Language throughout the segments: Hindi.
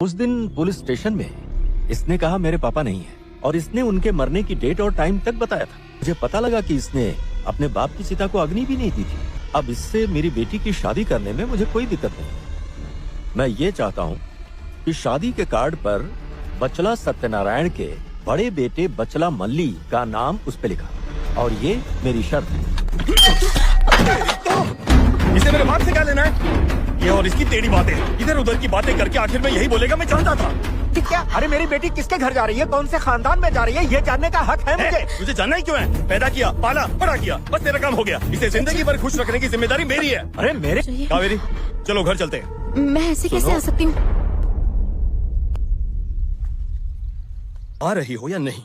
उस दिन पुलिस स्टेशन में इसने कहा मेरे पापा नहीं है और इसने उनके मरने की डेट और टाइम तक बताया था। मुझे पता लगा कि इसने अपने बाप की चिता को अग्नि भी नहीं दी थी। अब इससे मेरी बेटी की शादी करने में मुझे कोई दिक्कत नहीं। मैं ये चाहता हूँ कि शादी के कार्ड पर बचला सत्यनारायण के बड़े बेटे बचला मल्ली का नाम उस पे लिखा और ये मेरी शर्त है। इसे मेरे बाप से क्या लेना है? ये और इसकी टेढ़ी बातें, इधर उधर की बातें करके आखिर में यही बोलेगा मैं जानता था। क्या? अरे मेरी बेटी किसके घर जा रही है, कौन से खानदान में जा रही है, ये जानने का हक है मुझे। तुझे जानना ही क्यों है? पैदा किया, पाला, बड़ा किया, बस तेरा काम हो गया। इसे जिंदगी भर खुश रखने की जिम्मेदारी मेरी है। अरे मेरे कावेरी, चलो घर चलते हैं। मैं ऐसे कैसे आ सकती हूँ? आ रही हो या नहीं?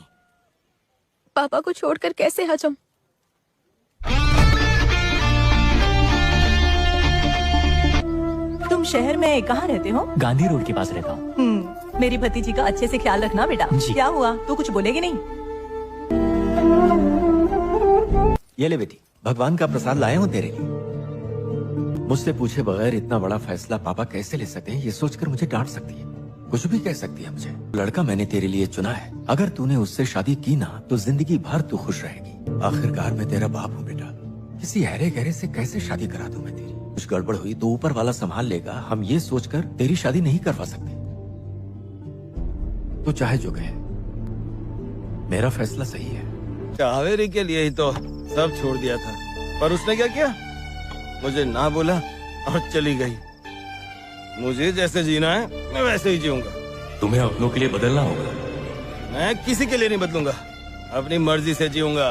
पापा को छोड़कर कैसे आ जाऊं? तुम शहर में कहाँ रहते हो? गांधी रोड के पास रहता हूँ। मेरी भतीजी का अच्छे से ख्याल रखना बेटा। जी। क्या हुआ, तू कुछ बोलेगी नहीं? ये ले बेटी, भगवान का प्रसाद लाए हूँ तेरे लिए। मुझसे पूछे बगैर इतना बड़ा फैसला पापा कैसे ले सकते हैं, ये सोचकर मुझे डांट सकती है, कुछ भी कह सकती है मुझे। लड़का मैंने तेरे लिए चुना है, अगर तूने उससे शादी की ना तो जिंदगी भर तू खुश रहेगी। आखिरकार मैं तेरा बाप हूँ बेटा, किसी अहरे गहरे से कैसे शादी करा दूं मैं तेरी? कुछ गड़बड़ हुई तो ऊपर वाला संभाल लेगा, हम ये सोचकर तेरी शादी नहीं करवा सकते। तो चाहे जो कहे, मेरा फैसला सही है। कावेरी के लिए ही तो सब छोड़ दिया था, पर उसने क्या किया? मुझे ना बोला और चली गई। मुझे जैसे जीना है मैं वैसे ही जीऊंगा। तुम्हें अपनों के लिए बदलना होगा। मैं किसी के लिए नहीं बदलूंगा, अपनी मर्जी से जीऊंगा।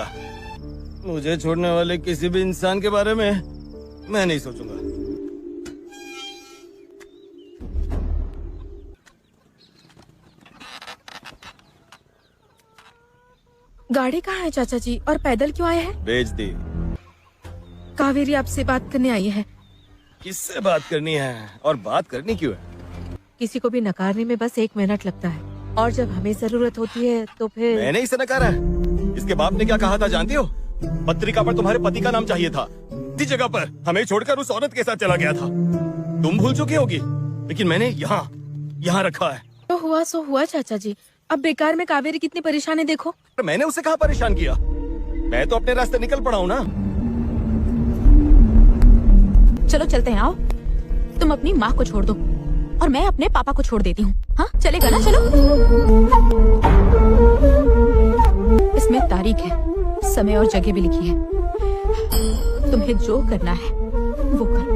मुझे छोड़ने वाले किसी भी इंसान के बारे में मैं नहीं सोचूंगा। गाड़ी कहाँ है चाचा जी, और पैदल क्यों आए हैं? बेच दी। कावेरी आपसे बात करने आई है। किससे बात करनी है और बात करनी क्यों है? किसी को भी नकारने में बस 1 मिनट लगता है, और जब हमें जरूरत होती है तो फिर। मैंने इसे नकारा है। इसके बाप ने क्या कहा था जानती हो? पत्रिका पर तुम्हारे पति का नाम चाहिए था, इस जगह पर हमें छोड़कर उस औरत के साथ चला गया था। तुम भूल चुकी होगी, लेकिन मैंने यहाँ रखा है। तो हुआ सो हुआ चाचा जी, अब बेकार में कावेरी कितनी परेशान है देखो। मैंने उसे कहाँ परेशान किया? मैं तो अपने रास्ते निकल पड़ा हूँ ना। चलो चलते हैं, आओ। तुम अपनी माँ को छोड़ दो और मैं अपने पापा को छोड़ देती हूँ। हाँ चलेगा ना? चलो। इसमें तारीख है, समय और जगह भी लिखी है। तुम्हें जो करना है वो करो।